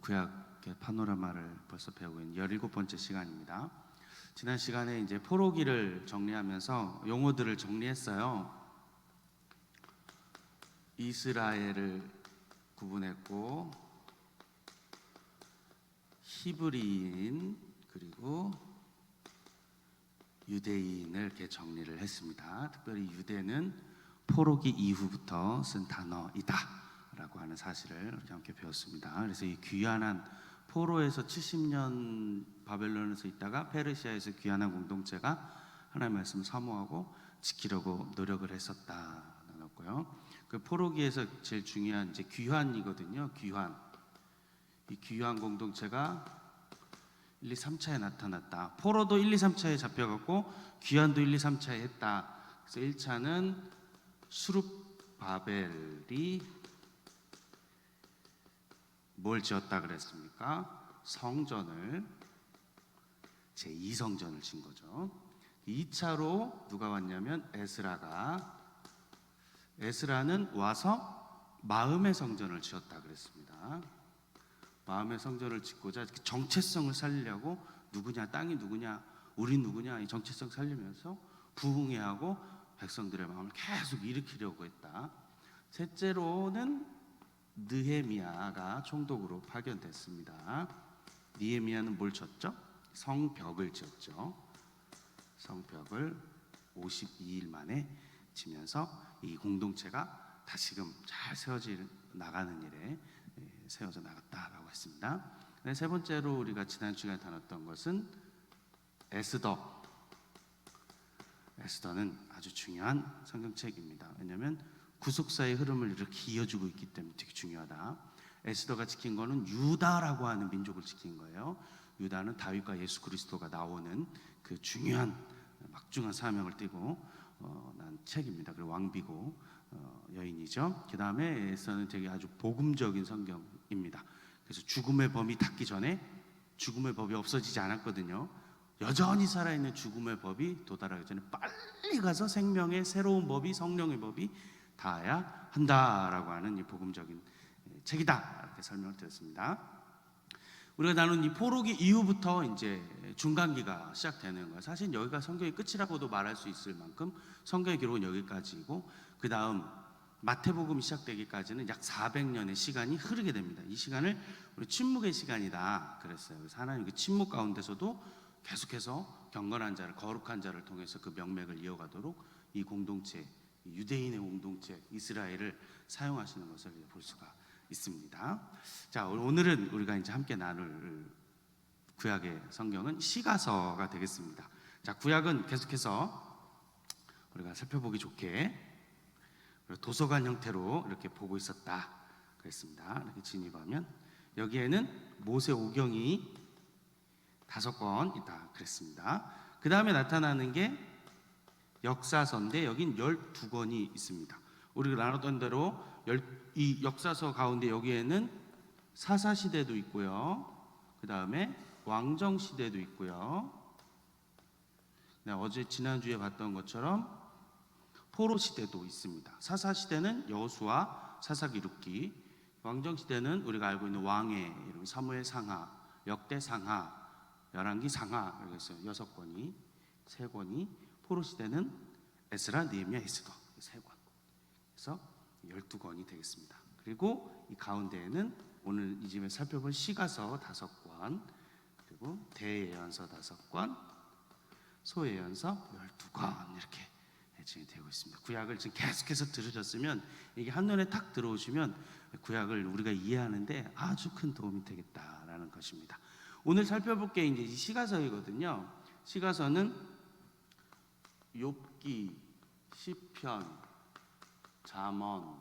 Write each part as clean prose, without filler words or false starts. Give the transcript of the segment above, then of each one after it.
구약의 파노라마를 벌써 배우고 있는 17번째 시간입니다. 지난 시간에 이제 포로기를 정리하면서 용어들을 정리했어요. 이스라엘을 구분했고, 히브리인 그리고 유대인을 이렇게 정리를 했습니다. 특별히 유대는 포로기 이후부터 쓴 단어이다 라고 하는 사실을 이렇게 함께 배웠습니다. 그래서 이 귀환한 포로에서 70년 바벨론에서 있다가 페르시아에서 귀환한 공동체가 하나님의 말씀을 사모하고 지키려고 노력을 했었다 나눴고요. 그 포로기에서 제일 중요한 이제 귀환이거든요. 이 귀환 공동체가 1, 2, 3차에 나타났다. 포로도 1, 2, 3차에 잡혀갔고 귀환도 1, 2, 3차에 했다. 그래서 1차는 수룹바벨이 뭘 지었다 그랬습니까? 성전을, 제2성전을 진 거죠. 2차로 누가 왔냐면 에스라는 와서 마음의 성전을 지었다 그랬습니다. 마음의 성전을 짓고자 정체성을 살리려고 누구냐, 땅이 누구냐, 우리 누구냐, 이 정체성 살리면서 부흥회하고 백성들의 마음을 계속 일으키려고 했다. 셋째로는 느헤미야가 총독으로 파견됐습니다. 느헤미야는 뭘 쳤죠? 성벽을 지었죠. 성벽을 52일 만에 지면서 이 공동체가 다시금 잘 세워져 나가는 일에 세워져 나갔다라고 했습니다. 세 번째로 우리가 지난 시간에 다뤘던 것은 에스더는 아주 중요한 성경책입니다. 왜냐하면 구속사의 흐름을 이렇게 이어주고 있기 때문에 되게 중요하다. 에스더가 지킨 거는 유다라고 하는 민족을 지킨 거예요. 유다는 다윗과 예수 그리스도가 나오는 그 중요한 막중한 사명을 띠고 난 책입니다. 그리고 왕비고 여인이죠. 그 다음에 에스더는 되게 아주 복음적인 성경입니다. 그래서 죽음의 법이 닿기 전에 죽음의 법이 없어지지 않았거든요. 여전히 살아있는 죽음의 법이 도달하기 전에 빨리 가서 생명의 새로운 법이, 성령의 법이 닿아야 한다라고 하는 이 복음적인 책이다, 이렇게 설명을 드렸습니다. 우리가 나눈 이 포로기 이후부터 이제 중간기가 시작되는 거예요. 사실 여기가 성경의 끝이라고도 말할 수 있을 만큼 성경의 기록은 여기까지이고, 그 다음 마태복음이 시작되기까지는 약 400년의 시간이 흐르게 됩니다. 이 시간을 우리 침묵의 시간이다 그랬어요. 그래서 하나님 그 침묵 가운데서도 계속해서 경건한 자를, 거룩한 자를 통해서 그 명맥을 이어가도록 이 공동체, 유대인의 공동체 이스라엘을 사용하시는 것을 볼 수가 있습니다. 자, 오늘은 우리가 이제 함께 나눌 구약의 성경은 시가서가 되겠습니다. 자, 구약은 계속해서 우리가 살펴보기 좋게 도서관 형태로 이렇게 보고 있었다 그랬습니다. 이렇게 진입하면 여기에는 모세오경이 5권 있다 그랬습니다. 그 다음에 나타나는 게 역사서인데 여긴 12권이 있습니다. 우리가 나눴던 대로 이 역사서 가운데 여기에는 사사시대도 있고요, 그 다음에 왕정시대도 있고요, 어제 지난주에 봤던 것처럼 포로시대도 있습니다. 사사시대는 여호수아, 사사기록기, 왕정시대는 우리가 알고 있는 왕의 이름 사무엘상하, 역대상하, 열왕기상하, 이렇게 해서 6권이, 3권이, 포로시대는 에스라, 느헤미야, 히스기 3권, 그래서 12권이 되겠습니다. 그리고 이 가운데에는 오늘 이 집에 살펴볼 시가서 5권, 그리고 대예언서 5권, 소예언서 12권 이렇게 진행되고 있습니다. 구약을 지금 계속해서 들으셨으면 이게 한눈에 탁 들어오시면 구약을 우리가 이해하는데 아주 큰 도움이 되겠다라는 것입니다. 오늘 살펴볼 게 이제 시가서이거든요. 시가서는 욥기, 시편, 잠언,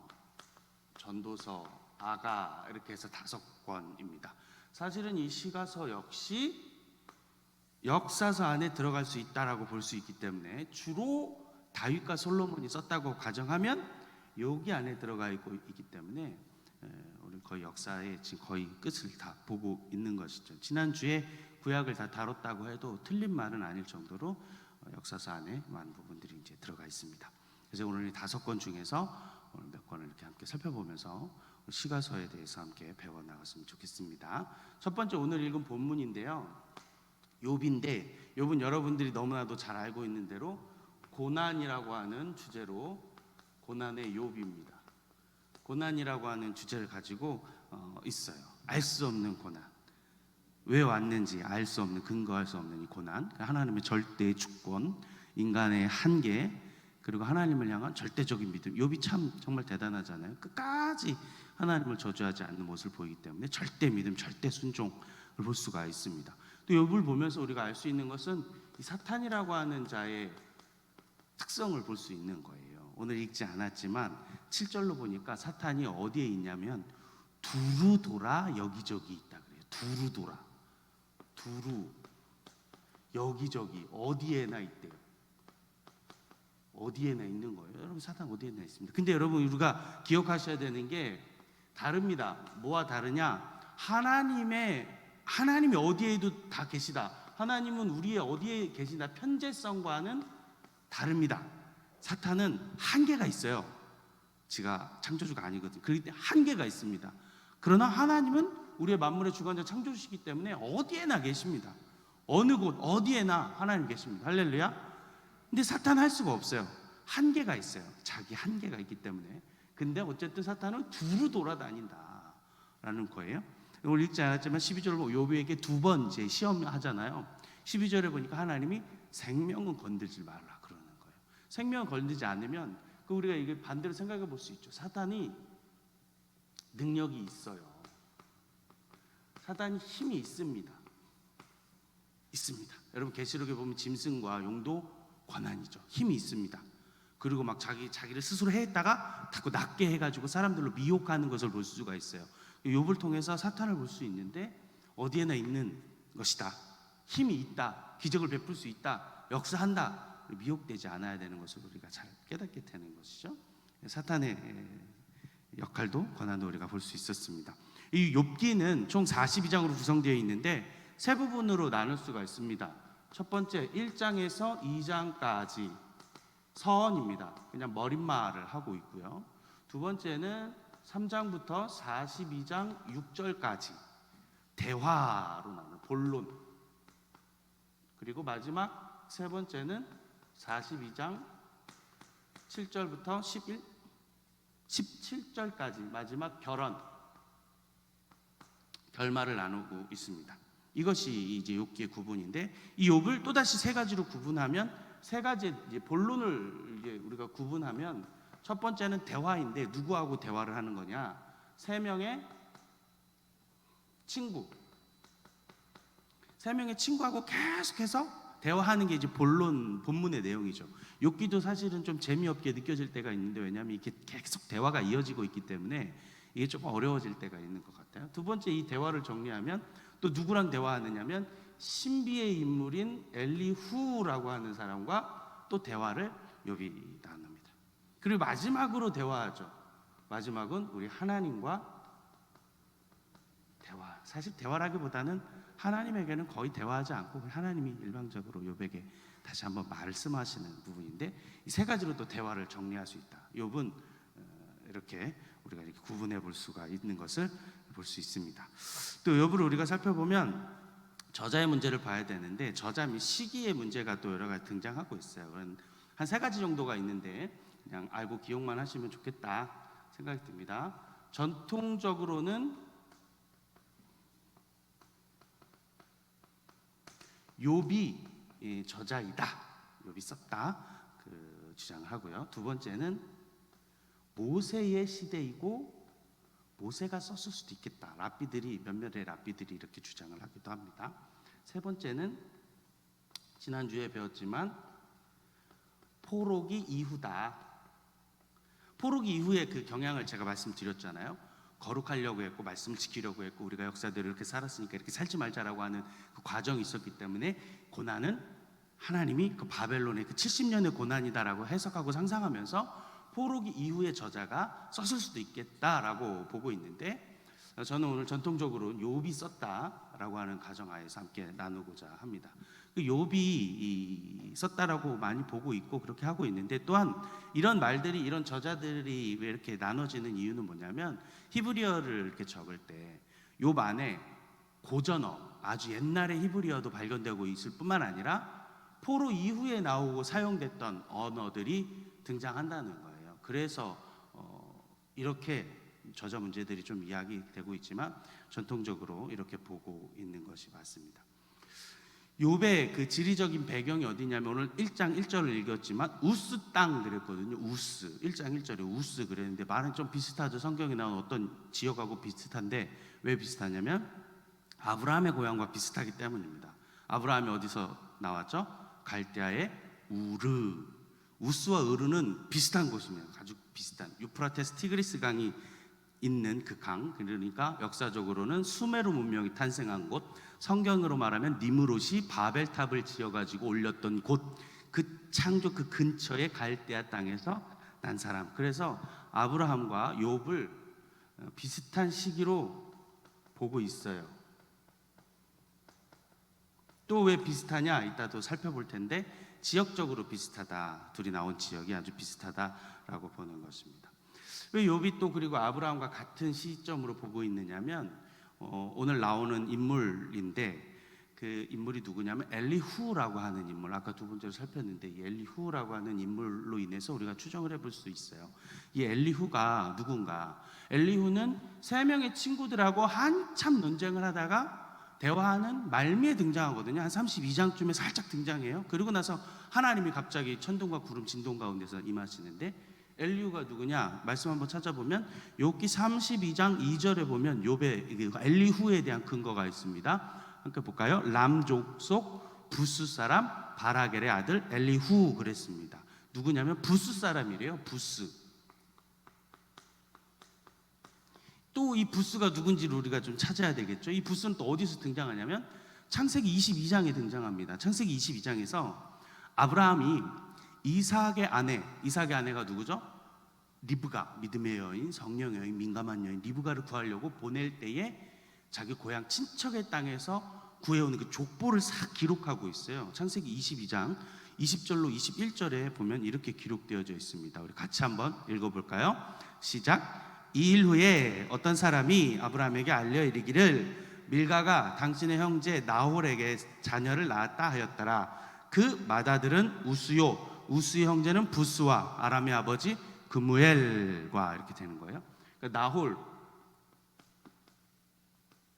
전도서, 아가 이렇게 해서 5권입니다. 사실은 이 시가서 역시 역사서 안에 들어갈 수 있다라고 볼 수 있기 때문에 주로 다윗과 솔로몬이 썼다고 가정하면 여기 안에 들어가 있기 때문에 우리 거의 역사의 지금 거의 끝을 다 보고 있는 것이죠. 지난주에 구약을 다 다뤘다고 해도 틀린 말은 아닐 정도로 역사서 안에 많은 부분들이 이제 들어가 있습니다. 그래서 오늘 이 5권 중에서 오늘 몇 권을 이렇게 함께 살펴보면서 시가서에 대해서 함께 배워 나갔으면 좋겠습니다. 첫 번째 오늘 읽은 본문인데요. 욥인데 욥은 여러분들이 너무나도 잘 알고 있는 대로 고난이라고 하는 주제로 고난의 욥입니다. 고난이라고 하는 주제를 가지고 있어요. 알 수 없는 고난. 왜 왔는지 알 수 없는, 근거할 수 없는 이 고난, 하나님의 절대의 주권, 인간의 한계, 그리고 하나님을 향한 절대적인 믿음. 욥이 참 정말 대단하잖아요. 끝까지 하나님을 저주하지 않는 모습을 보이기 때문에 절대 믿음, 절대 순종을 볼 수가 있습니다. 또 욥을 보면서 우리가 알 수 있는 것은 이 사탄이라고 하는 자의 특성을 볼 수 있는 거예요. 오늘 읽지 않았지만 7절로 보니까 사탄이 어디에 있냐면 두루 돌아 여기저기 있다 그래요. 두루 돌아, 두루 여기저기 어디에나 있대요. 어디에나 있는 거예요. 여러분, 사탄 어디에나 있습니다. 근데 여러분, 우리가 기억하셔야 되는 게 다릅니다. 뭐와 다르냐? 하나님이 어디에도 다 계시다. 하나님은 우리의 어디에 계시다. 편재성과는 다릅니다. 사탄은 한계가 있어요. 지가 창조주가 아니거든요. 그렇기 때문에 한계가 있습니다. 그러나 하나님은 우리의 만물의 주관자 창조주시기 때문에 어디에나 계십니다. 어느 곳 어디에나 하나님 계십니다. 할렐루야. 근데 사탄은 할 수가 없어요. 한계가 있어요. 자기 한계가 있기 때문에. 근데 어쨌든 사탄은 두루 돌아다닌다라는 거예요. 오늘 읽지 않았지만 12절을 보고 욥에게 두 번 이제 시험하잖아요. 12절에 보니까 하나님이 생명은 건들지 말라 그러는 거예요. 생명을 건들지 않으면 우리가 이게 반대로 생각해 볼 수 있죠. 사탄이 능력이 있어요. 사탄이 힘이 있습니다. 여러분, 계시록에 보면 짐승과 용도 권한이죠. 힘이 있습니다. 그리고 막 자기를 스스로 해했다가 자꾸 낮게 해가지고 사람들로 미혹하는 것을 볼 수가 있어요. 욥을 통해서 사탄을 볼 수 있는데 어디에나 있는 것이다. 힘이 있다. 기적을 베풀 수 있다. 역사한다. 미혹되지 않아야 되는 것을 우리가 잘 깨닫게 되는 것이죠. 사탄의 역할도 권한도 우리가 볼 수 있었습니다. 이 욥기는 총 42장으로 구성되어 있는데 세 부분으로 나눌 수가 있습니다. 첫 번째 1장에서 2장까지 서원입니다. 그냥 머릿말을 하고 있고요. 두 번째는 3장부터 42장 6절까지 대화로 나누는 본론. 그리고 마지막 세 번째는 42장 7절부터 17절까지 마지막 결말을 나누고 있습니다. 이것이 이제 욥기의 구분인데, 이 욥을 또다시 세 가지로 구분하면, 세 가지 이제 본론을 이제 우리가 구분하면, 첫 번째는 대화인데 누구하고 대화를 하는 거냐? 세 명의 친구하고 계속해서 대화하는 게 이제 본문의 내용이죠. 욥기도 사실은 좀 재미없게 느껴질 때가 있는데, 왜냐하면 이게 계속 대화가 이어지고 있기 때문에 이게 조금 어려워질 때가 있는 것 같아요. 두 번째, 이 대화를 정리하면 또 누구랑 대화하느냐면 신비의 인물인 엘리후라고 하는 사람과 또 대화를 욥이 나눕니다. 그리고 마지막으로 대화하죠. 마지막은 우리 하나님과 대화. 사실 대화라기보다는 하나님에게는 거의 대화하지 않고 하나님이 일방적으로 욥에게 다시 한번 말씀하시는 부분인데, 이 세 가지로 또 대화를 정리할 수 있다. 욥은 이렇게 우리가 이렇게 구분해 볼 수가 있는 것을 볼 수 있습니다. 또 욥을 우리가 살펴보면 저자의 문제를 봐야 되는데, 저자 및 시기의 문제가 또 여러 가지 등장하고 있어요. 그런 한 세 가지 정도가 있는데 그냥 알고 기억만 하시면 좋겠다 생각이 듭니다. 전통적으로는 욥이 저자이다, 욥이 썼다 그 주장을 하고요. 두 번째는 모세의 시대이고 모세가 썼을 수도 있겠다. 몇몇의 랍비들이 이렇게 주장을 하기도 합니다. 세 번째는 지난주에 배웠지만 포로기 이후다. 포로기 이후에 그 경향을 제가 말씀드렸잖아요. 거룩하려고 했고 말씀을 지키려고 했고 우리가 역사대로 이렇게 살았으니까 이렇게 살지 말자라고 하는 그 과정이 있었기 때문에 고난은 하나님이 그 바벨론의 그 70년의 고난이다라고 해석하고 상상하면서 포로기 이후의 저자가 썼을 수도 있겠다라고 보고 있는데, 저는 오늘 전통적으로 욥이 썼다라고 하는 가정하에서 함께 나누고자 합니다. 그 욥이 썼다라고 많이 보고 있고 그렇게 하고 있는데, 또한 이런 말들이, 이런 저자들이 왜 이렇게 나눠지는 이유는 뭐냐면, 히브리어를 이렇게 적을 때 욥 안에 고전어, 아주 옛날의 히브리어도 발견되고 있을 뿐만 아니라 포로 이후에 나오고 사용됐던 언어들이 등장한다는 거예요. 그래서 이렇게 저자 문제들이 좀 이야기되고 있지만 전통적으로 이렇게 보고 있는 것이 맞습니다. 욥의 그 지리적인 배경이 어디냐면, 오늘 1장 1절을 읽었지만 우스 땅 그랬거든요. 우스, 1장 1절에 우스 그랬는데 말은 좀 비슷하죠. 성경에 나온 어떤 지역하고 비슷한데, 왜 비슷하냐면 아브라함의 고향과 비슷하기 때문입니다. 아브라함이 어디서 나왔죠? 갈대아의 우르. 우스와 으르는 비슷한 곳이에요. 아주 비슷한, 유프라테스 티그리스 강이 있는 그 강, 그러니까 역사적으로는 수메르 문명이 탄생한 곳, 성경으로 말하면 니므롯이 바벨탑을 지어가지고 올렸던 곳, 그 창조 그 근처의 갈대아 땅에서 난 사람. 그래서 아브라함과 욥을 비슷한 시기로 보고 있어요. 또 왜 비슷하냐, 이따도 살펴볼 텐데, 지역적으로 비슷하다, 둘이 나온 지역이 아주 비슷하다라고 보는 것입니다. 왜 욥이 또 그리고 아브라함과 같은 시점으로 보고 있느냐면, 오늘 나오는 인물인데, 그 인물이 누구냐면 엘리후라고 하는 인물, 아까 두 번째로 살폈는데 이 엘리후라고 하는 인물로 인해서 우리가 추정을 해볼 수 있어요. 이 엘리후가 누군가? 엘리후는 세 명의 친구들하고 한참 논쟁을 하다가 대화하는 말미에 등장하거든요. 한 32장쯤에 살짝 등장해요. 그리고 나서 하나님이 갑자기 천둥과 구름 진동 가운데서 임하시는데, 엘리후가 누구냐? 말씀 한번 찾아보면 욥기 32장 2절에 보면 욥의 엘리후에 대한 근거가 있습니다. 함께 볼까요? 람 족속 부스 사람 바라겔의 아들 엘리후 그랬습니다. 누구냐면 부스 사람이래요. 부스. 또 이 부스가 누군지를 우리가 좀 찾아야 되겠죠. 이 부스는 또 어디서 등장하냐면 창세기 22장에 등장합니다. 창세기 22장에서 아브라함이 이삭의 아내가 누구죠? 리브가, 믿음의 여인, 성령의 여인, 민감한 여인 리브가를 구하려고 보낼 때에 자기 고향 친척의 땅에서 구해오는 그 족보를 싹 기록하고 있어요. 창세기 22장 20절로 21절에 보면 이렇게 기록되어져 있습니다. 우리 같이 한번 읽어볼까요? 시작. 이 일 후에 어떤 사람이 아브라함에게 알려 이르기를 밀가가 당신의 형제 나홀에게 자녀를 낳았다 하였더라. 그 맏아들은 우스요, 우스의 형제는 부스와 아람의 아버지 그무엘과, 이렇게 되는 거예요. 그러니까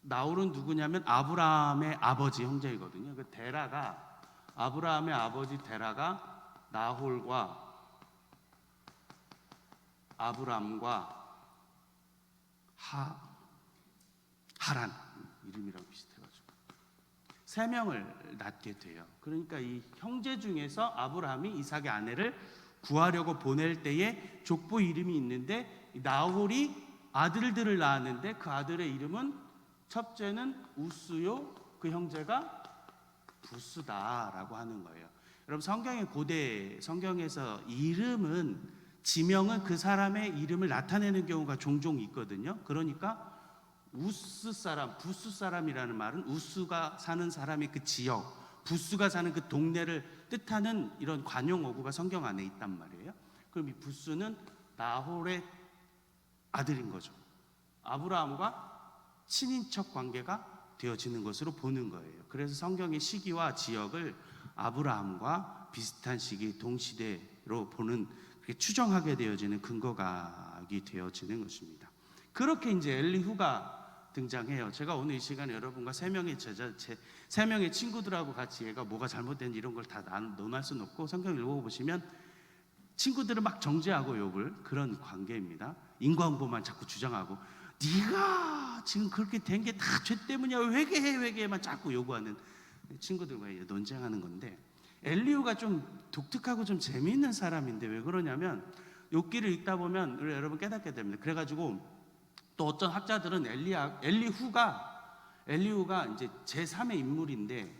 나홀은 누구냐면 아브라함의 아버지 형제이거든요. 그 데라가, 아브라함의 아버지 데라가 나홀과 아브람과 하란, 이름이랑 비슷해가지고 세 명을 낳게 돼요. 그러니까 이 형제 중에서 아브라함이 이삭의 아내를 구하려고 보낼 때에 족보 이름이 있는데, 나홀이 아들들을 낳았는데 그 아들의 이름은 첫째는 우스요, 그 형제가 부스다라고 하는 거예요. 여러분, 성경의 고대 성경에서 이름은, 지명은 그 사람의 이름을 나타내는 경우가 종종 있거든요. 그러니까 우스 사람, 부스 사람이라는 말은 우스가 사는 사람의 그 지역, 부스가 사는 그 동네를 뜻하는 이런 관용어구가 성경 안에 있단 말이에요. 그럼 이 부스는 나홀의 아들인 거죠. 아브라함과 친인척 관계가 되어지는 것으로 보는 거예요. 그래서 성경의 시기와 지역을 아브라함과 비슷한 시기, 동시대로 보는, 추정하게 되어지는 근거가 되어지는 것입니다. 그렇게 이제 엘리후가 등장해요. 제가 오늘 이 시간에 여러분과 세 명의 친구들하고 같이 얘가 뭐가 잘못된지 이런 걸 다 논할 수는 없고, 성경 읽어보시면 친구들은 막 정죄하고 욥을, 그런 관계입니다. 인과응보만 자꾸 주장하고, 네가 지금 그렇게 된 게 다 죄 때문이야, 회개해만 자꾸 요구하는 친구들과 논쟁하는 건데, 엘리후가 좀 독특하고 좀 재미있는 사람인데, 왜 그러냐면 욥기를 읽다 보면 우리 여러분 깨닫게 됩니다. 그래가지고 또 어떤 학자들은 엘리후가 이제 제3의 인물인데,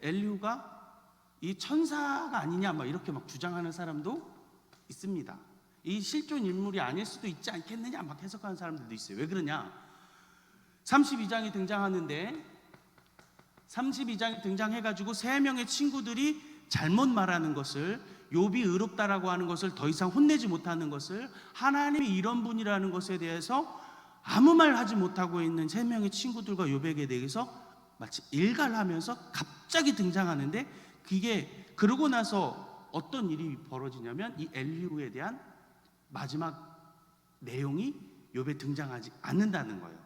엘리후가 이 천사가 아니냐 막 이렇게 막 주장하는 사람도 있습니다. 이 실존 인물이 아닐 수도 있지 않겠느냐 막 해석하는 사람들도 있어요. 왜 그러냐? 32장이 등장하는데 32장이 등장해가지고 세 명의 친구들이 잘못 말하는 것을, 욥이 의롭다라고 하는 것을 더 이상 혼내지 못하는 것을, 하나님이 이런 분이라는 것에 대해서 아무 말 하지 못하고 있는 세 명의 친구들과 욥에게 대해서 마치 일갈을 하면서 갑자기 등장하는데, 그게 그러고 나서 어떤 일이 벌어지냐면 이 엘리후에 대한 마지막 내용이 욥에 등장하지 않는다는 거예요.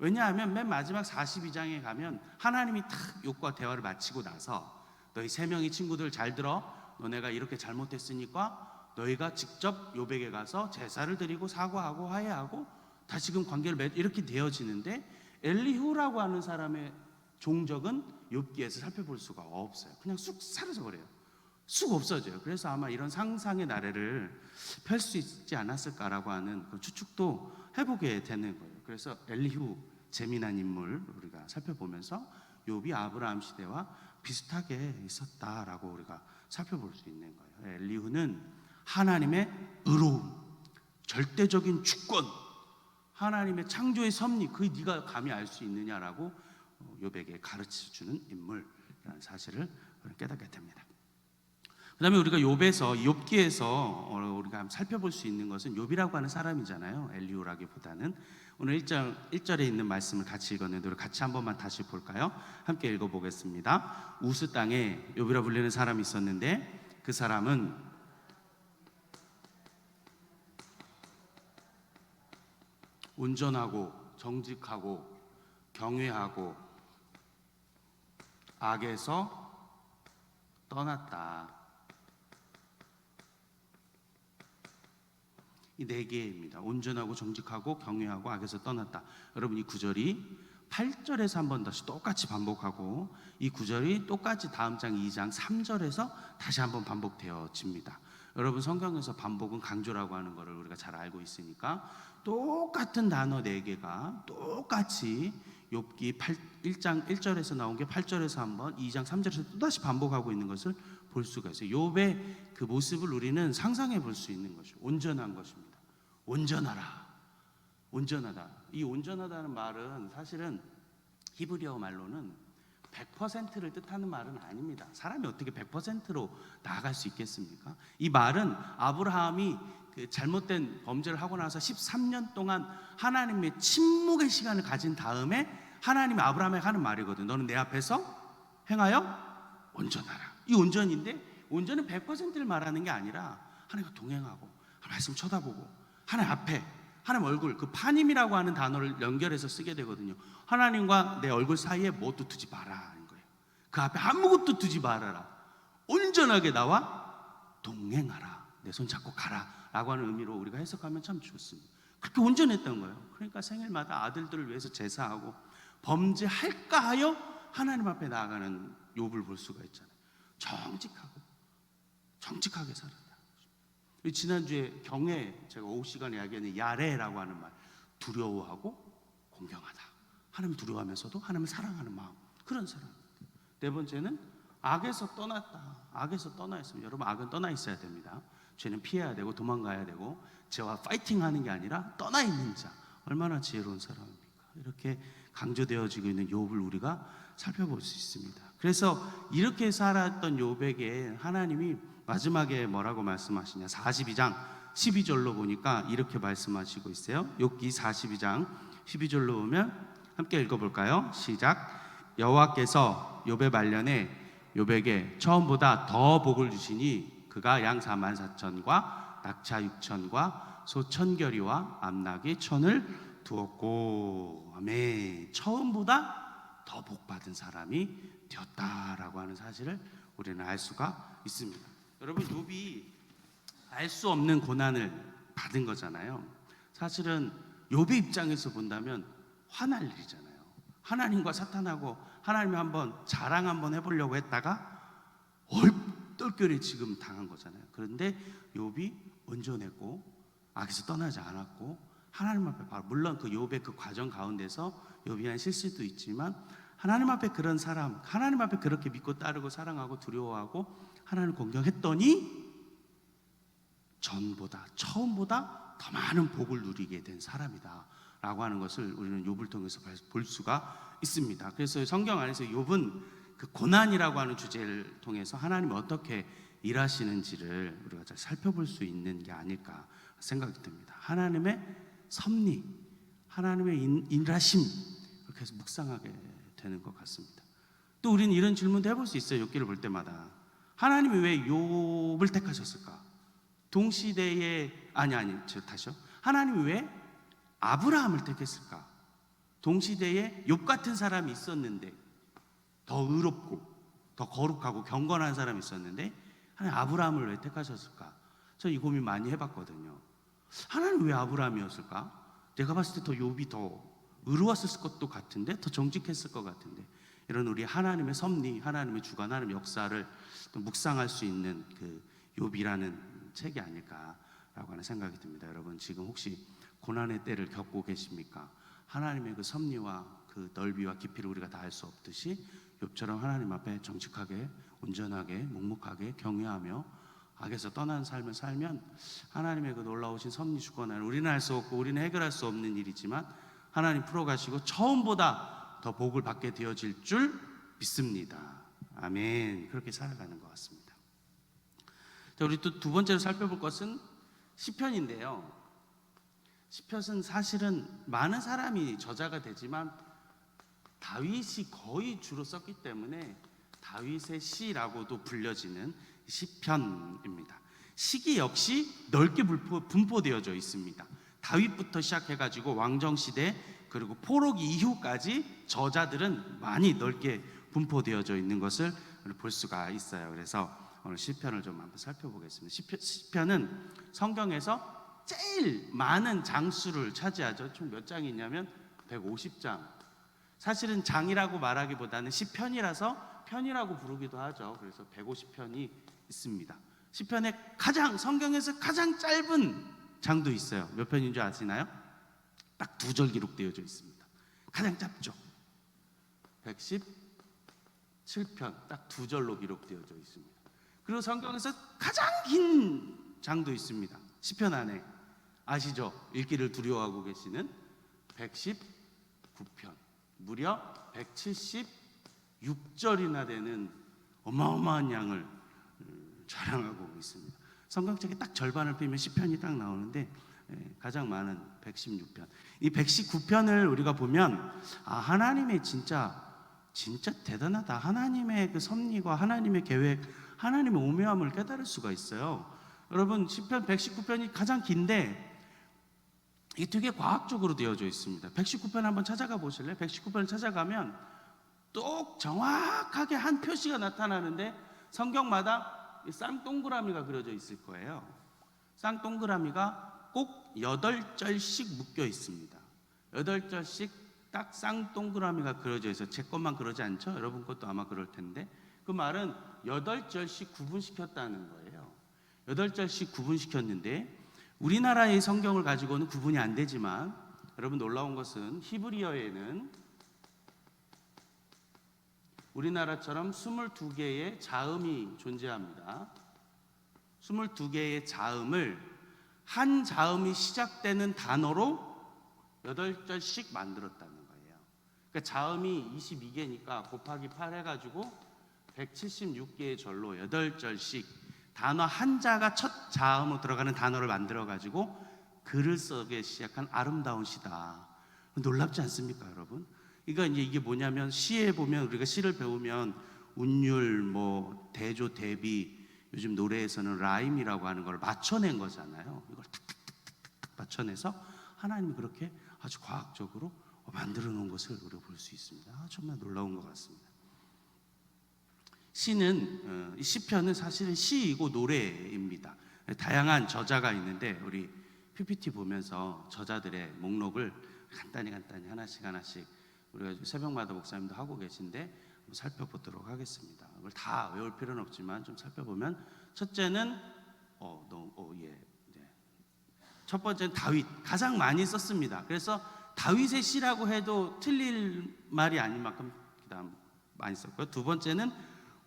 왜냐하면 맨 마지막 42장에 가면 하나님이 탁 욥과 대화를 마치고 나서 너희 세 명의 친구들 잘 들어, 너네가 이렇게 잘못했으니까 너희가 직접 욥에게 가서 제사를 드리고 사과하고 화해하고 다시금 관계를 이렇게 되어지는데, 엘리후라고 하는 사람의 종적은 욥기에서 살펴볼 수가 없어요. 그냥 쑥 사라져 버려요. 쑥 없어져요. 그래서 아마 이런 상상의 나래를 펼 수 있지 않았을까라고 하는 그 추측도 해보게 되는 거예요. 그래서 엘리후, 재미난 인물 우리가 살펴보면서 욥이 아브라함 시대와 비슷하게 있었다라고 우리가 살펴볼 수 있는 거예요. 엘리후는 하나님의 의로움, 절대적인 주권, 하나님의 창조의 섭리, 그게 네가 감히 알 수 있느냐라고 욥에게 가르쳐주는 인물이라는 사실을 깨닫게 됩니다. 그 다음에 우리가 욥기에서 우리가 살펴볼 수 있는 것은, 욥이라고 하는 사람이잖아요. 엘리후라기보다는. 오늘 1절에 있는 말씀을 같이 읽었는데 우리 같이 한 번만 다시 볼까요? 함께 읽어보겠습니다. 우스 땅에 욥이라 불리는 사람이 있었는데 그 사람은 온전하고 정직하고 경외하고 악에서 떠났다. 이 네 개입니다. 온전하고 정직하고 경외하고 악에서 떠났다. 여러분, 이 구절이 8절에서 한 번 다시 똑같이 반복하고, 이 구절이 똑같이 다음 장 2장 3절에서 다시 한번 반복되어집니다. 여러분, 성경에서 반복은 강조라고 하는 것을 우리가 잘 알고 있으니까 똑같은 단어 4개가 똑같이 욥기 1장 1절에서 나온 게 8절에서 한번, 2장 3절에서 또다시 반복하고 있는 것을 볼 수가 있어요. 욥의 그 모습을 우리는 상상해 볼 수 있는 것이죠. 온전한 것입니다. 온전하라, 온전하다. 이 온전하다는 말은 사실은 히브리어 말로는 100%를 뜻하는 말은 아닙니다. 사람이 어떻게 100%로 나아갈 수 있겠습니까? 이 말은 아브라함이 그 잘못된 범죄를 하고 나서 13년 동안 하나님의 침묵의 시간을 가진 다음에 하나님이 아브라함에게 하는 말이거든. 너는 내 앞에서 행하여 온전하라. 이 온전인데, 온전은 100%를 말하는 게 아니라 하나님과 동행하고 말씀 쳐다보고 하나님 앞에, 하나님 얼굴, 그 파님이라고 하는 단어를 연결해서 쓰게 되거든요. 하나님과 내 얼굴 사이에 뭣도 두지 마라 하는 거예요. 그 앞에 아무것도 두지 말아라. 온전하게 나와 동행하라. 내 손 잡고 가라 라고 하는 의미로 우리가 해석하면 참 좋습니다. 그렇게 온전했던 거예요. 그러니까 생일마다 아들들을 위해서 제사하고 범죄할까 하여 하나님 앞에 나아가는 욥을 볼 수가 있잖아요. 정직하게 살았다. 지난주에 경외, 제가 오후 시간에 이야기하는 야레라고 하는 말, 두려워하고 공경하다. 하나님 두려워하면서도 하나님을 사랑하는 마음, 그런 사람. 네 번째는 악에서 떠났다. 악에서 떠나 있습니다. 여러분, 악은 떠나 있어야 됩니다. 죄는 피해야 되고 도망가야 되고, 죄와 파이팅하는 게 아니라 떠나 있는 자, 얼마나 지혜로운 사람입니까? 이렇게 강조되어지고 있는 욥을 우리가 살펴볼 수 있습니다. 그래서 이렇게 살았던 욥에게 하나님이 마지막에 뭐라고 말씀하시냐, 42장 12절로 보니까 이렇게 말씀하시고 있어요. 욥기 42장 12절로 보면 함께 읽어볼까요? 시작. 여호와께서 욥의 말년에 욥에게 처음보다 더 복을 주시니 그가 양 4만 4천과 낙차 6천과 소 1,000결이와 암낙이 1,000을 두었고. 아멘. 처음보다 더 복받은 사람이 되었다라고 하는 사실을 우리는 알 수가 있습니다. 여러분, 욥이 알 수 없는 고난을 받은 거잖아요. 사실은 욥의 입장에서 본다면 화날 일이잖아요. 하나님과 사탄하고 하나님이 한번 자랑 한번 해보려고 했다가 얼떨결에 지금 당한 거잖아요. 그런데 욥이 온전했고 악에서 떠나지 않았고 하나님 앞에, 물론 그 욥의 그 과정 가운데서 욥이 한 실수도 있지만 하나님 앞에 그런 사람, 하나님 앞에 그렇게 믿고 따르고 사랑하고 두려워하고 하나님을 공경했더니 전보다 처음보다 더 많은 복을 누리게 된 사람이다 라고 하는 것을 우리는 욥을 통해서 볼 수가 있습니다. 그래서 성경 안에서 욥은 그 고난이라고 하는 주제를 통해서 하나님이 어떻게 일하시는지를 우리가 잘 살펴볼 수 있는 게 아닐까 생각이 듭니다. 하나님의 섭리, 하나님의 일하심, 그렇게 해서 묵상하게 되는 것 같습니다. 또 우리는 이런 질문도 해볼 수 있어요. 욥기를 볼 때마다 하나님이 왜 욥을 택하셨을까? 동시대에 다시요. 하나님이 왜 아브라함을 택했을까? 동시대에 욥 같은 사람이 있었는데, 더 의롭고 더 거룩하고 경건한 사람이 있었는데 하나님 아브라함을 왜 택하셨을까? 저 이 고민 많이 해봤거든요. 하나님 왜 아브라함이었을까? 내가 봤을 때 더 욥이 더 의로웠을 것도 같은데, 더 정직했을 것 같은데, 이런 우리 하나님의 섭리, 하나님의 주관, 하나님의 역사를 또 묵상할 수 있는 그 욥이라는 책이 아닐까라고 하는 생각이 듭니다. 여러분 지금 혹시 고난의 때를 겪고 계십니까? 하나님의 그 섭리와 그 넓이와 깊이를 우리가 다 알 수 없듯이 욥처럼 하나님 앞에 정직하게, 온전하게, 묵묵하게 경외하며 악에서 떠난 삶을 살면 하나님의 그 놀라우신 섭리 주권을 우리는 할 수 없고 우리는 해결할 수 없는 일이지만 하나님 풀어가시고 처음보다 더 복을 받게 되어질 줄 믿습니다. 아멘. 그렇게 살아가는 것 같습니다. 자, 우리 또 두 번째로 살펴볼 것은 시편인데요. 시편은 사실은 많은 사람이 저자가 되지만 다윗이 거의 주로 썼기 때문에 다윗의 시라고도 불려지는 시편입니다. 시기 역시 넓게 분포되어져 있습니다. 다윗부터 시작해가지고 왕정시대 그리고 포로기 이후까지 저자들은 많이 넓게 분포되어져 있는 것을 볼 수가 있어요. 그래서 오늘 시편을 좀 한번 살펴보겠습니다. 시편은 성경에서 제일 많은 장수를 차지하죠. 총 몇 장이 있냐면 150장. 사실은 장이라고 말하기보다는 시편이라서 편이라고 부르기도 하죠. 그래서 150편이 있습니다. 시편의 성경에서 가장 짧은 장도 있어요. 몇 편인 줄 아시나요? 딱 2절 기록되어져 있습니다. 가장 짧죠. 117편 딱 2절로 기록되어져 있습니다. 그리고 성경에서 가장 긴 장도 있습니다. 시편 안에 아시죠? 읽기를 두려워하고 계시는 119편 무려 176절이나 되는 어마어마한 양을 자랑하고 있습니다. 성경책의 딱 절반을 빼면 시편이 딱 나오는데 가장 많은 116편. 이 119편을 우리가 보면 하나님의 진짜 대단하다. 하나님의 그 섭리와 하나님의 계획, 하나님의 오묘함을 깨달을 수가 있어요. 여러분 시편 119편이 가장 긴데 이게 되게 과학적으로 되어져 있습니다. 119편 한번 찾아가 보실래요? 119편을 찾아가면 똑 정확하게 한 표시가 나타나는데 성경마다 쌍동그라미가 그려져 있을 거예요. 쌍동그라미가 꼭 8절씩 묶여 있습니다. 8절씩 딱 쌍동그라미가 그려져 있어요. 제 것만 그러지 않죠? 여러분 것도 아마 그럴 텐데 그 말은 8절씩 구분시켰다는 거예요. 8절씩 구분시켰는데 우리나라의 성경을 가지고는 구분이 안 되지만 여러분 놀라운 것은 히브리어에는 우리나라처럼 22개의 자음이 존재합니다. 22개의 자음을 한 자음이 시작되는 단어로 8절씩 만들었다는 거예요. 그러니까 자음이 22개니까 곱하기 8 해가지고 176개의 절로 8절씩 단어 한자가 첫 자음으로 들어가는 단어를 만들어가지고 글을 쓰기 시작한 아름다운 시다. 놀랍지 않습니까, 여러분? 그러니까 이게 뭐냐면 시에 보면 우리가 시를 배우면 운율, 대조, 대비, 요즘 노래에서는 라임이라고 하는 걸 맞춰낸 거잖아요. 이걸 탁탁탁탁 맞춰내서 하나님이 그렇게 아주 과학적으로 만들어 놓은 것을 우리가 볼 수 있습니다. 정말 놀라운 것 같습니다. 이 시편은 사실은 시이고 노래입니다. 다양한 저자가 있는데 우리 PPT 보면서 저자들의 목록을 간단히 하나씩 우리가 새벽마다 목사님도 하고 계신데 한번 살펴보도록 하겠습니다. 그걸 다 외울 필요는 없지만 좀 살펴보면 첫째는 첫 번째는 다윗, 가장 많이 썼습니다. 그래서 다윗의 시라고 해도 틀릴 말이 아닌 만큼 많이 썼고요. 두 번째는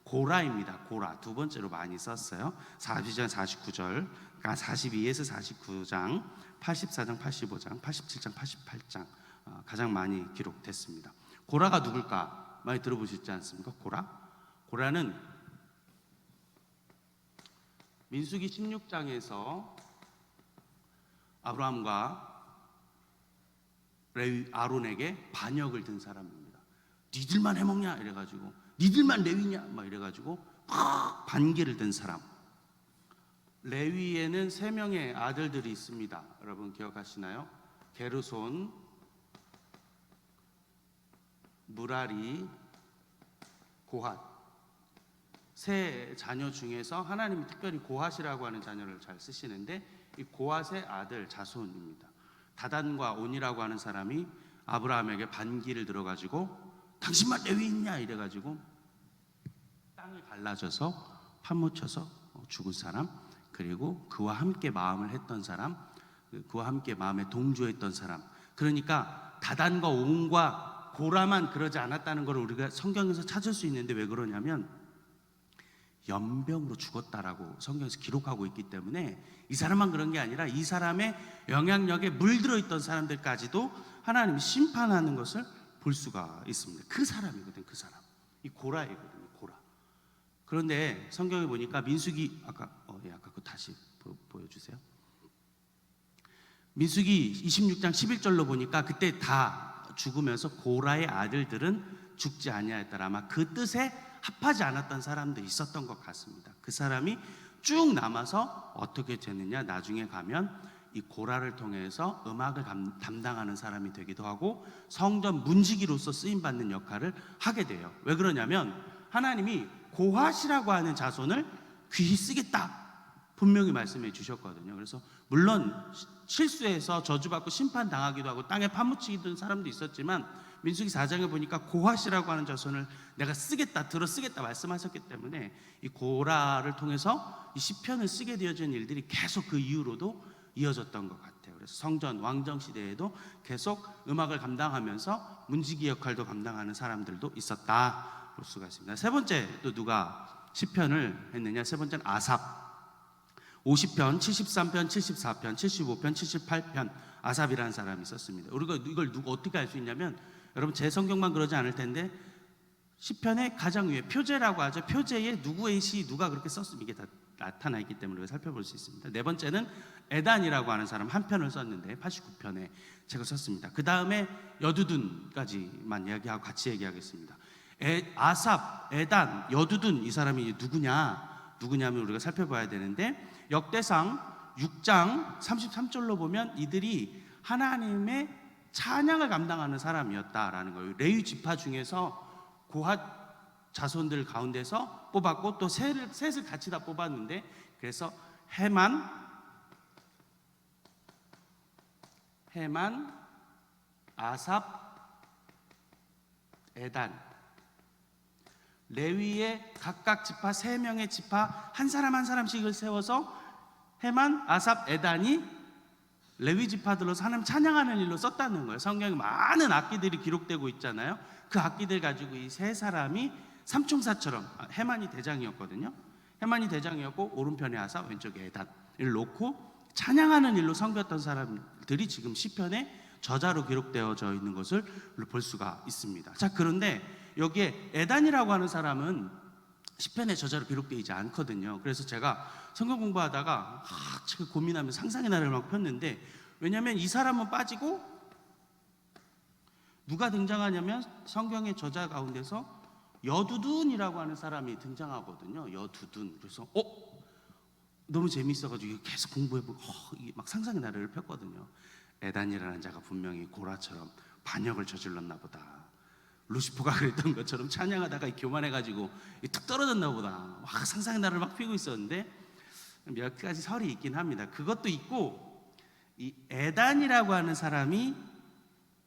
고라입니다. 고라 두 번째로 많이 썼어요. 42장 49절, 그러니까 42에서 49장, 84장 85장, 87장 88장 가장 많이 기록됐습니다. 고라가 누굴까? 많이 들어보셨지 않습니까? 고라는 민수기 16장에서 아브라함과 레위 아론에게 반역을 든 사람입니다. 니들만 해먹냐 이래가지고, 니들만 레위냐 막 이래가지고 반기를 든 사람. 레위에는 3명의 아들들이 있습니다. 여러분 기억하시나요? 게르손, 무라리, 고핫. 세 자녀 중에서 하나님이 특별히 고핫이라고 하는 자녀를 잘 쓰시는데, 이 고핫의 아들 자손입니다. 다단과 온이라고 하는 사람이 아브라함에게 반기를 들어가지고 당신만 레위인냐 이래가지고 땅을 갈라져서 파묻혀서 죽은 사람, 그리고 그와 함께 마음을 했던 사람, 그와 함께 마음에 동조했던 사람. 그러니까 다단과 온과 고라만 그러지 않았다는 걸 우리가 성경에서 찾을 수 있는데, 왜 그러냐면 연병으로 죽었다라고 성경에서 기록하고 있기 때문에 이 사람만 그런 게 아니라 이 사람의 영향력에 물들어 있던 사람들까지도 하나님이 심판하는 것을 볼 수가 있습니다. 그 사람이거든, 그 사람. 이 고라이거든요, 고라. 그런데 성경에 보니까 민수기 아까 그거 다시 보여주세요. 민수기 26장 11절로 보니까 그때 다 죽으면서 고라의 아들들은 죽지 아니하였더라. 아마 그 뜻에 합하지 않았던 사람들이 있었던 것 같습니다. 그 사람이 쭉 남아서 어떻게 되느냐, 나중에 가면 이 고라를 통해서 음악을 담당하는 사람이 되기도 하고 성전 문지기로서 쓰임받는 역할을 하게 돼요. 왜 그러냐면 하나님이 고핫이라고 하는 자손을 귀히 쓰겠다 분명히 말씀해 주셨거든요. 그래서 물론 실수해서 저주받고 심판당하기도 하고 땅에 파묻히기도 한 사람도 있었지만, 민수기 4장에 보니까 고핫이라고 하는 자손을 내가 쓰겠다, 들어 쓰겠다 말씀하셨기 때문에 이 고라를 통해서 이 시편을 쓰게 되어진 일들이 계속 그 이후로도 이어졌던 것 같아요. 그래서 성전 왕정 시대에도 계속 음악을 감당하면서 문지기 역할도 감당하는 사람들도 있었다 볼 수가 있습니다. 세 번째 또 누가 시편을 했느냐? 세 번째는 아삽. 50편, 73편, 74편, 75편, 78편 아삽이라는 사람이 썼습니다. 우리가 이걸 어떻게 알 수 있냐면, 여러분 제 성경만 그러지 않을 텐데 시편의 가장 위에 표제라고 하죠. 표제에 누구의 시 누가 그렇게 썼으면 이게 다 나타나 있기 때문에 우리가 살펴볼 수 있습니다. 네 번째는 에단이라고 하는 사람 한 편을 썼는데 89편에 제가 썼습니다. 그 다음에 여두둔까지만 이야기하고 같이 얘기하겠습니다. 아삽, 에단, 여두둔 이 사람이 누구냐면 우리가 살펴봐야 되는데, 역대상 6장 33절로 보면 이들이 하나님의 찬양을 감당하는 사람이었다라는 거예요. 레위 지파 중에서 고핫 자손들 가운데서 뽑았고 또 셋을 같이 다 뽑았는데, 그래서 헤만, 아삽, 에단, 레위의 각각 지파 3명의 지파 한 사람 한 사람씩을 세워서 헤만, 아삽, 에단이 레위 지파들로서 하나님 찬양하는 일로 썼다는 거예요. 성경에 많은 악기들이 기록되고 있잖아요. 그 악기들 가지고 이 세 사람이 삼총사처럼, 헤만이 대장이었거든요. 헤만이 대장이었고 오른편에 아삽, 왼쪽에 에단을 놓고 찬양하는 일로 섬겼던 사람들이 지금 시편의 저자로 기록되어져 있는 것을 볼 수가 있습니다. 자, 그런데 여기에 에단이라고 하는 사람은 시편의 저자로 기록되어 있지 않거든요. 그래서 제가 성경 공부하다가 고민하면서 상상의 나래를 막 폈는데, 왜냐하면 이 사람은 빠지고 누가 등장하냐면 성경의 저자 가운데서 여두둔이라고 하는 사람이 등장하거든요. 여두둔. 그래서 너무 재미있어가지고 계속 공부해보고 막 상상의 나래를 폈거든요. 에단이라는 자가 분명히 고라처럼 반역을 저질렀나 보다. 루시퍼가 그랬던 것처럼 찬양하다가 교만해가지고 툭 떨어졌나 보다. 막 상상의 나래를 막 피고 있었는데, 몇 가지 설이 있긴 합니다. 그것도 있고, 이 에단이라고 하는 사람이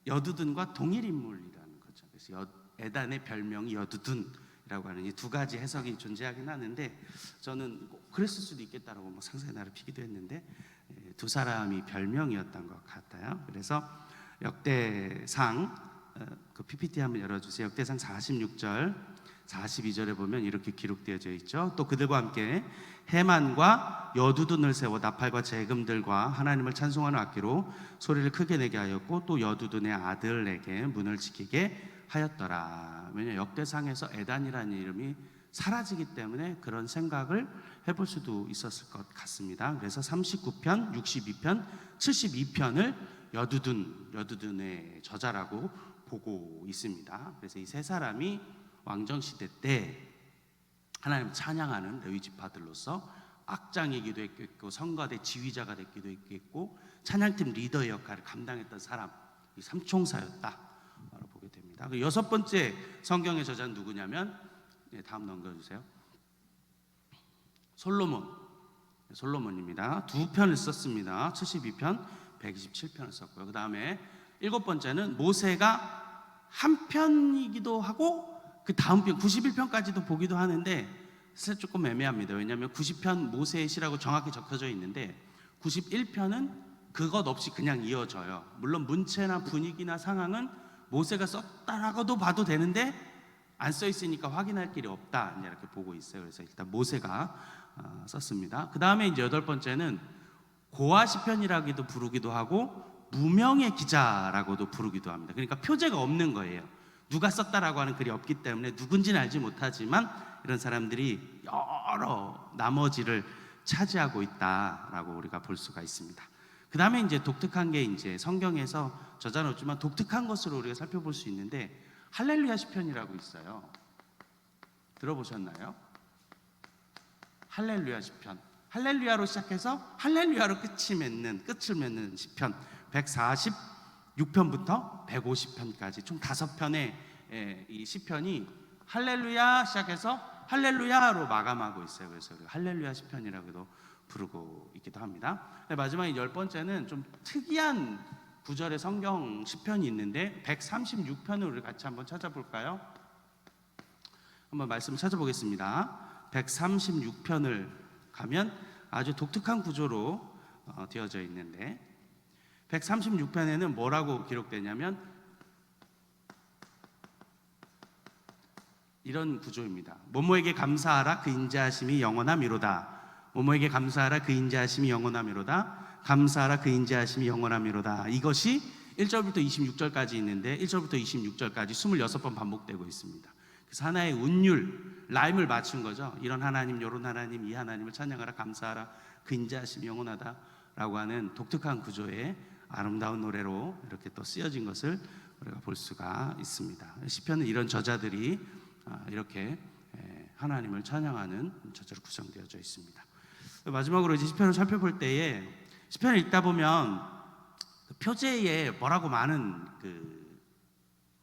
여두둔과 동일 인물이라는 거죠. 그래서 에단의 별명이 여두둔이라고 하는 이 두 가지 해석이 존재하긴 하는데, 저는 그랬을 수도 있겠다라고 막 상상의 나를 피기도 했는데, 두 사람이 별명이었던 것 같아요. 그래서 역대상 그 PPT 한번 열어주세요. 역대상 46절 42절에 보면 이렇게 기록되어져 있죠. 또 그들과 함께 해만과 여두둔을 세워 나팔과 재금들과 하나님을 찬송하는 악기로 소리를 크게 내게 하였고 또 여두둔의 아들에게 문을 지키게 하였더라. 왜냐 역대상에서 에단이라는 이름이 사라지기 때문에 그런 생각을 해볼 수도 있었을 것 같습니다. 그래서 39편, 62편, 72편을 여두둔의 저자라고 보고 있습니다. 그래서 이 세 사람이 왕정시대 때 하나님 찬양하는 레위 지파들로서 악장이기도 했겠고 성가대 지휘자가 됐기도 했겠고 찬양팀 리더의 역할을 감당했던 사람, 이 삼총사였다 보게 됩니다. 여섯 번째 성경의 저자는 누구냐면 다음 넘겨주세요. 솔로몬입니다. 두 편을 썼습니다. 72편, 127편을 썼고요. 그 다음에 일곱 번째는 모세가 한 편이기도 하고 그 다음 편 91편까지도 보기도 하는데 사실 조금 애매합니다. 왜냐하면 90편 모세의 시라고 정확히 적혀져 있는데 91편은 그것 없이 그냥 이어져요. 물론 문체나 분위기나 상황은 모세가 썼다라고도 봐도 되는데 안 써 있으니까 확인할 길이 없다 이렇게 보고 있어요. 그래서 일단 모세가 썼습니다. 그 다음에 이제 여덟 번째는 고아 시편이라고도 부르기도 하고 무명의 기자라고도 부르기도 합니다. 그러니까 표제가 없는 거예요. 누가 썼다라고 하는 글이 없기 때문에 누군지는 알지 못하지만 이런 사람들이 여러 나머지를 차지하고 있다라고 우리가 볼 수가 있습니다. 그 다음에 이제 독특한 게 이제 성경에서 저자는 없지만 독특한 것으로 우리가 살펴볼 수 있는데 할렐루야 시편이라고 있어요. 들어보셨나요? 할렐루야 시편. 할렐루야로 시작해서 할렐루야로 끝을 맺는 시편 146편부터 150편까지 총 5편의 이 시편이 할렐루야 시작해서 할렐루야로 마감하고 있어요. 그래서 할렐루야 시편이라고도 부르고 있기도 합니다. 마지막 10번째는 좀 특이한 구절의 성경 시편이 있는데 136편을 우리 같이 한번 찾아볼까요? 한번 말씀을 찾아보겠습니다. 136편을 가면 아주 독특한 구조로 되어져 있는데 136편에는 뭐라고 기록되냐면 이런 구조입니다. 뭐뭐에게 감사하라 그 인자하심이 영원하미로다. 뭐뭐에게 감사하라 그 인자하심이 영원하미로다. 감사하라 그 인자하심이 영원하미로다. 이것이 1절부터 26절까지 있는데 1절부터 26절까지 26번 반복되고 있습니다. 그래서 하나의 운율, 라임을 맞춘 거죠. 이런 하나님, 요런 하나님, 이 하나님을 찬양하라, 감사하라, 그 인자하심이 영원하다 라고 하는 독특한 구조의 아름다운 노래로 이렇게 또 쓰여진 것을 우리가 볼 수가 있습니다. 시편은 이런 저자들이 이렇게 하나님을 찬양하는 저자로 구성되어져 있습니다. 마지막으로 이제 시편을 살펴볼 때에 시편을 읽다 보면 표제에 뭐라고 많은 그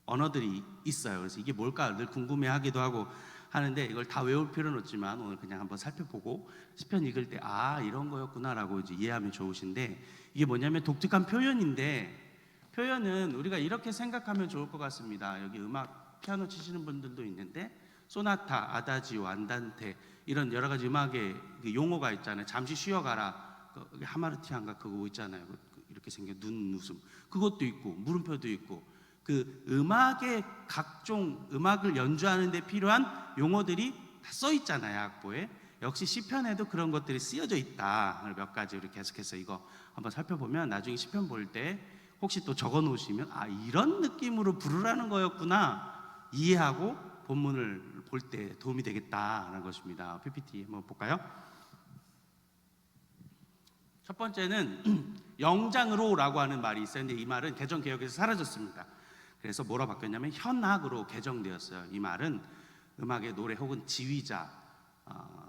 언어들이 있어요. 그래서 이게 뭘까 늘 궁금해하기도 하고 하는데 이걸 다 외울 필요는 없지만 오늘 그냥 한번 살펴보고 시편 읽을 때 이런 거였구나라고 이제 이해하면 좋으신데 이게 뭐냐면 독특한 표현인데 표현은 우리가 이렇게 생각하면 좋을 것 같습니다. 여기 음악 피아노 치시는 분들도 있는데 소나타, 아다지오, 안단테 이런 여러 가지 음악의 용어가 있잖아요. 잠시 쉬어가라. 하마르티안가 그거 있잖아요. 이렇게 생긴 눈웃음 그것도 있고 물음표도 있고 그 음악의 각종 음악을 연주하는 데 필요한 용어들이 다 써 있잖아요. 악보에. 역시 시편에도 그런 것들이 쓰여져 있다. 몇 가지 우리 계속해서 이거 한번 살펴보면 나중에 시편 볼 때 혹시 또 적어 놓으시면 이런 느낌으로 부르라는 거였구나 이해하고 본문을 볼 때 도움이 되겠다는 것입니다. PPT 한번 볼까요? 첫 번째는 영장으로라고 하는 말이 있었는데 이 말은 개정개혁에서 사라졌습니다. 그래서 뭐라 바뀌었냐면 현악으로 개정되었어요. 이 말은 음악의 노래 혹은 지휘자,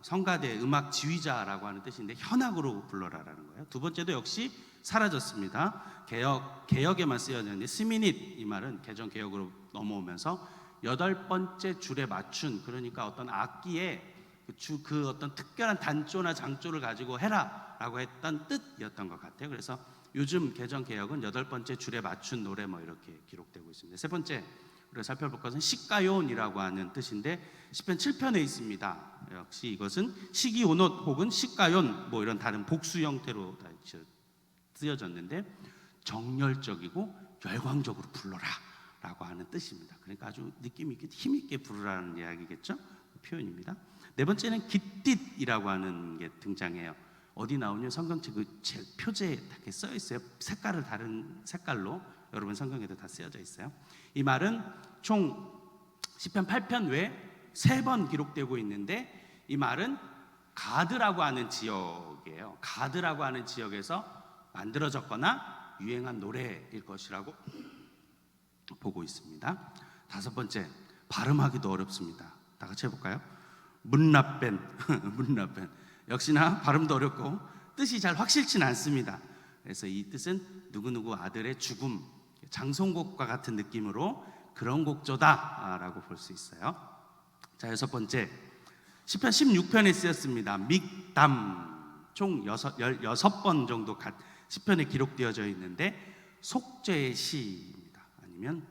성가대 음악 지휘자라고 하는 뜻인데 현악으로 불러라라는 거예요. 두 번째도 역시 사라졌습니다. 개혁에만 쓰여졌는데 스미닛 이 말은 개정개혁으로 넘어오면서 8번째 줄에 맞춘 그러니까 어떤 악기에 그 어떤 특별한 단조나 장조를 가지고 해라라고 했던 뜻이었던 것 같아요. 그래서 요즘 개정개혁은 8번째 줄에 맞춘 노래 이렇게 기록되고 있습니다. 세 번째 우리가 살펴볼 것은 시가요이라고 하는 뜻인데 시편 7편에 있습니다. 역시 이것은 시기오롯 혹은 시가연 이런 다른 복수 형태로 쓰여졌는데 정열적이고 열광적으로 불러라 라고 하는 뜻입니다. 그러니까 아주 느낌 있게 힘 있게 부르라는 이야기겠죠? 표현입니다. 네 번째는 깃딧이라고 하는 게 등장해요. 어디 나오냐? 성경책 그 표제에 이렇게 써 있어요. 색깔을 다른 색깔로 여러분 성경에도 다 쓰여져 있어요. 이 말은 총 시편 8편 외에 3번 기록되고 있는데, 이 말은 가드라고 하는 지역이에요. 가드라고 하는 지역에서 만들어졌거나 유행한 노래일 것이라고 보고 있습니다. 5번째, 발음하기도 어렵습니다. 다 같이 해볼까요? 문라벤. 문라벤. 역시나 발음도 어렵고 뜻이 잘 확실치는 않습니다. 그래서 이 뜻은 누구누구 아들의 죽음, 장송곡과 같은 느낌으로 그런 곡조다라고 볼 수 있어요. 자, 6번째, 시편 16편에 쓰였습니다. 믹담. 총 16번 정도 시편에 기록되어져 있는데 속죄의 시입니다. 아니면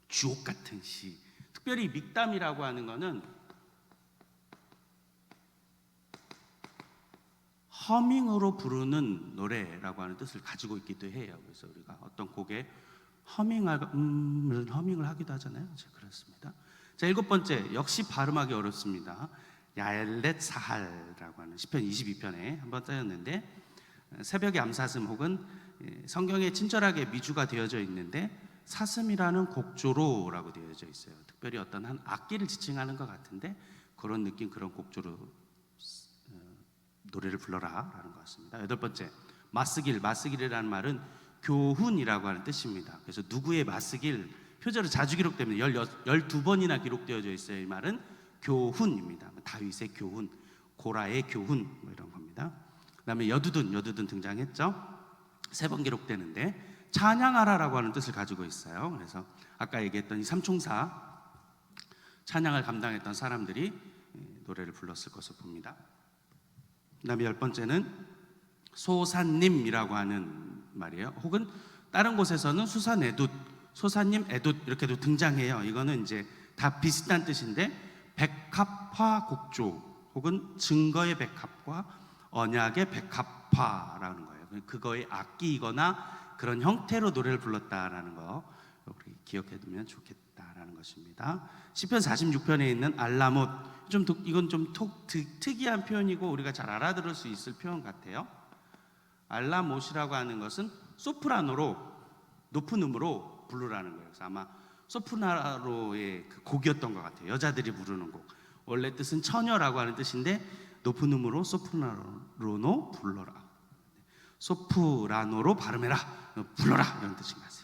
주옥 같은 시. 특별히 믹담이라고 하는 것은 허밍으로 부르는 노래라고 하는 뜻을 가지고 있기도 해요. 그래서 우리가 어떤 곡에 허밍을 하기도 하잖아요. 그렇습니다. 자, 7번째, 역시 발음하기 어렵습니다. 야엘렛 사할이라고 하는 시편 22편에 한번 쓰였는데, 새벽의 암사슴 혹은 성경에 친절하게 미주가 되어져 있는데 사슴이라는 곡조로라고 되어져 있어요. 특별히 어떤 한 악기를 지칭하는 것 같은데 그런 느낌, 그런 곡조로 노래를 불러라라는 것 같습니다. 8번째, 마스길. 마스길이라는 말은 교훈이라고 하는 뜻입니다. 그래서 누구의 마스길, 표제로 자주 기록됩니다. 12번이나 기록되어져 있어요. 이 말은 교훈입니다. 다윗의 교훈, 고라의 교훈 뭐 이런 겁니다. 그 다음에 여두둔 등장했죠. 3번 기록되는데 찬양하라라고 하는 뜻을 가지고 있어요. 그래서 아까 얘기했던 이 삼총사, 찬양을 감당했던 사람들이 노래를 불렀을 것으로 봅니다. 그 다음에 10번째는 소산님이라고 하는 말이에요. 혹은 다른 곳에서는 수산애돛, 소산님, 애돛 이렇게도 등장해요. 이거는 이제 다 비슷한 뜻인데 백합화 곡조 혹은 증거의 백합과 언약의 백합화라는 거예요. 그거의 악기이거나 그런 형태로 노래를 불렀다라는 거 우리 기억해 두면 좋겠다라는 것입니다. 시편 46편에 있는 알라못, 이건 좀 특이한 표현이고 우리가 잘 알아들을 수 있을 표현 같아요. 알라못이라고 하는 것은 소프라노로, 높은 음으로 부르라는 거예요. 그래서 아마 소프라노의 그 곡이었던 것 같아요. 여자들이 부르는 곡. 원래 뜻은 처녀라고 하는 뜻인데 높은 음으로 소프라노로 불러라, 소프라노로 발음해라, 불러라 이런 뜻인 것 같아요.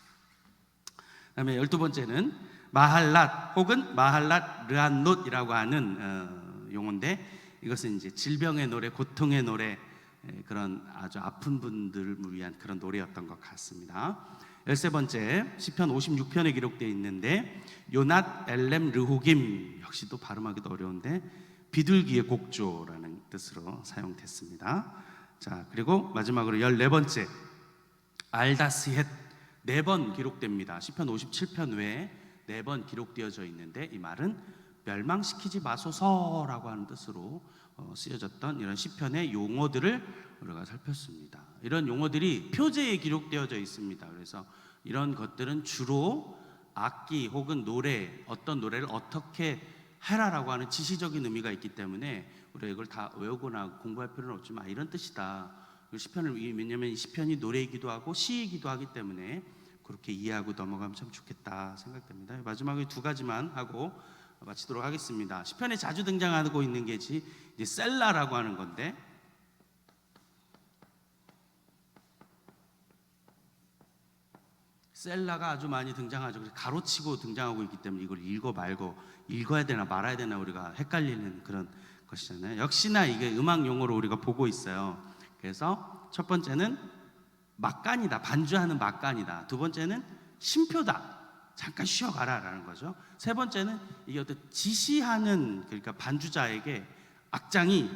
그 다음에 12번째는 마할랏 혹은 마할랏 르안롯이라고 하는 용어인데 이것은 이제 질병의 노래, 고통의 노래, 그런 아주 아픈 분들을 위한 그런 노래였던 것 같습니다. 13번째, 시편 56편에 기록되어 있는데 요낫 엘렘 르호김, 역시 또 발음하기도 어려운데 비둘기의 곡조라는 뜻으로 사용됐습니다. 자, 그리고 마지막으로 14번째, 알다스헷, 4번 기록됩니다. 시편 57편 외에 4번 기록되어져 있는데 이 말은 멸망시키지 마소서라고 하는 뜻으로 쓰여졌던 이런 시편의 용어들을 우리가 살폈습니다. 이런 용어들이 표제에 기록되어져 있습니다. 그래서 이런 것들은 주로 악기 혹은 노래, 어떤 노래를 어떻게 해라라고 하는 지시적인 의미가 있기 때문에 우리가 이걸 다 외우거나 공부할 필요는 없지만 이런 뜻이다. 시편을, 왜냐하면 이 시편이 노래이기도 하고 시이기도 하기 때문에 그렇게 이해하고 넘어가면 참 좋겠다 생각됩니다. 마지막에 2가지만 하고 마치도록 하겠습니다. 시편에 자주 등장하고 있는 게 이제 셀라라고 하는 건데, 셀라가 아주 많이 등장하죠. 가로치고 등장하고 있기 때문에 이걸 읽어 말고 읽어야 되나 말아야 되나 우리가 헷갈리는 그런 것이잖아요. 역시나 이게 음악 용어로 우리가 보고 있어요. 그래서 첫 번째는 막간이다, 반주하는 막간이다. 2번째는 쉼표다, 잠깐 쉬어가라라는 거죠. 3번째는 이게 어떤 지시하는, 그러니까 반주자에게, 악장이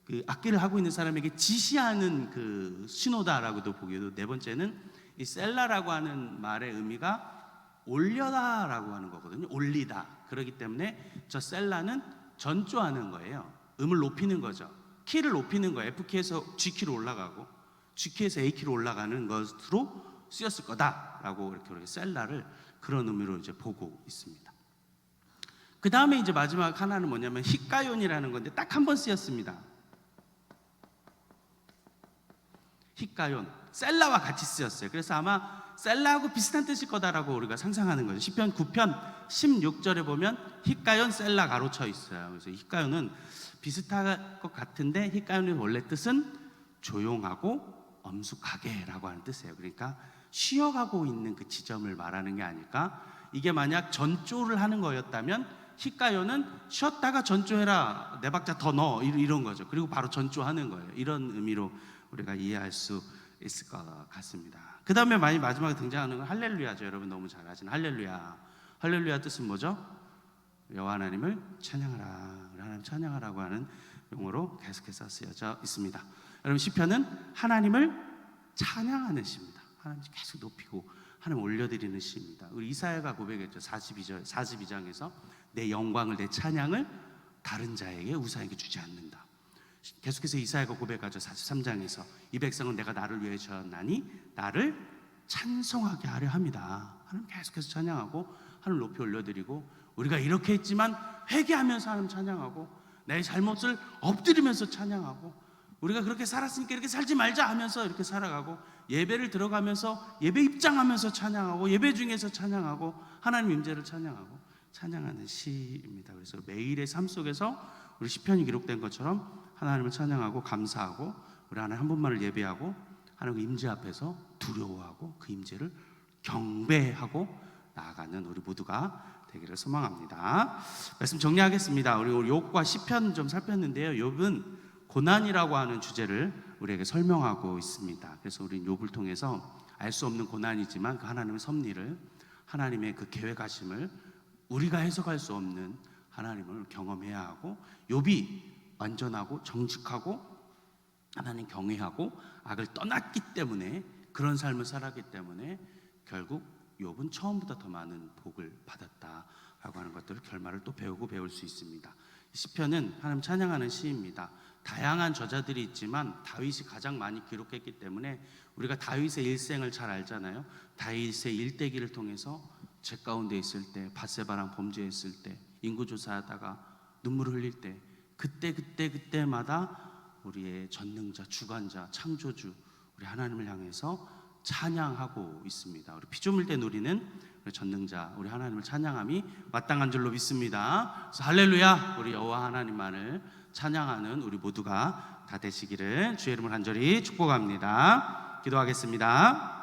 그 악기를 하고 있는 사람에게 지시하는 그 신호다라고도 보기에도, 4번째는 이 셀라라고 하는 말의 의미가 올려다라고 하는 거거든요. 올리다. 그렇기 때문에 저 셀라는 전조하는 거예요. 음을 높이는 거죠. 키를 높이는 거예요. F키에서 G키로 올라가고 G키에서 A키로 올라가는 것으로 쓰였을 거다라고 이렇게 셀라를 그런 의미로 이제 보고 있습니다. 그 다음에 이제 마지막 하나는 뭐냐면 히카연이라는 건데 딱 한 번 쓰였습니다. 히카연, 셀라와 같이 쓰였어요. 그래서 아마 셀라하고 비슷한 뜻일 거다라고 우리가 상상하는 거죠. 시편 9편 16절에 보면 히카연 셀라 가로쳐 있어요. 그래서 히카연은 비슷할 것 같은데 히카연의 원래 뜻은 조용하고 엄숙하게라고 하는 뜻이에요. 그러니까 쉬어가고 있는 그 지점을 말하는 게 아닐까. 이게 만약 전조를 하는 거였다면 히카연은 쉬었다가 전조해라, 네 박자 더 넣어, 이런 거죠. 그리고 바로 전조하는 거예요. 이런 의미로 우리가 이해할 수 있을 것 같습니다. 그 다음에 많이 마지막에 등장하는 건 할렐루야죠. 여러분 너무 잘 아시는 할렐루야. 할렐루야 뜻은 뭐죠? 여호와 하나님을 찬양하라, 하나님 찬양하라고 하는 용어로 계속해서 쓰여져 있습니다. 여러분 시편은 하나님을 찬양하는 시입니다. 하나님 계속 높이고 하나님 올려드리는 시입니다. 우리 이사야가 고백했죠. 42장에서 내 영광을, 내 찬양을 다른 자에게 우상에게 주지 않는다. 계속해서 이사야가 고백하죠. 43장에서 이 백성은 내가 나를 위해 지었나니 나를 찬송하게 하려 합니다. 하나님 계속해서 찬양하고 하나님 높이 올려드리고, 우리가 이렇게 했지만 회개하면서 하나님 찬양하고, 내 잘못을 엎드리면서 찬양하고, 우리가 그렇게 살았으니까 이렇게 살지 말자 하면서 이렇게 살아가고, 예배를 들어가면서 예배 입장하면서 찬양하고, 예배 중에서 찬양하고, 하나님 임재를 찬양하고 찬양하는 시입니다. 그래서 매일의 삶 속에서 우리 시편이 기록된 것처럼 하나님을 찬양하고 감사하고, 우리 하나님 한 분만을 예배하고, 하나님 임재 앞에서 두려워하고 그 임재를 경배하고 나아가는 우리 모두가 되기를 소망합니다. 말씀 정리하겠습니다. 우리 욥과 시편 좀 살폈는데요. 욥은 고난이라고 하는 주제를 우리에게 설명하고 있습니다. 그래서 우리 욥을 통해서 알 수 없는 고난이지만 그 하나님의 섭리를, 하나님의 그 계획하심을 우리가 해석할 수 없는 하나님을 경험해야 하고, 욥이 완전하고 정직하고 하나님 경외하고 악을 떠났기 때문에, 그런 삶을 살았기 때문에 결국 욥은 처음보다 더 많은 복을 받았다라고 하는 것들을 결말을 또 배울 수 있습니다. 시편은 하나님 찬양하는 시입니다. 다양한 저자들이 있지만 다윗이 가장 많이 기록했기 때문에 우리가 다윗의 일생을 잘 알잖아요. 다윗의 일대기를 통해서 죄 가운데 있을 때, 밧세바랑 범죄했을 때, 인구조사하다가 눈물을 흘릴 때, 그때마다 우리의 전능자, 주관자, 창조주 우리 하나님을 향해서 찬양하고 있습니다. 우리 피조물 때 누리는 우리 전능자, 우리 하나님을 찬양함이 마땅한 줄로 믿습니다. 그래서 할렐루야, 우리 여호와 하나님만을 찬양하는 우리 모두가 다 되시기를 주의 이름으로 간절히 축복합니다. 기도하겠습니다.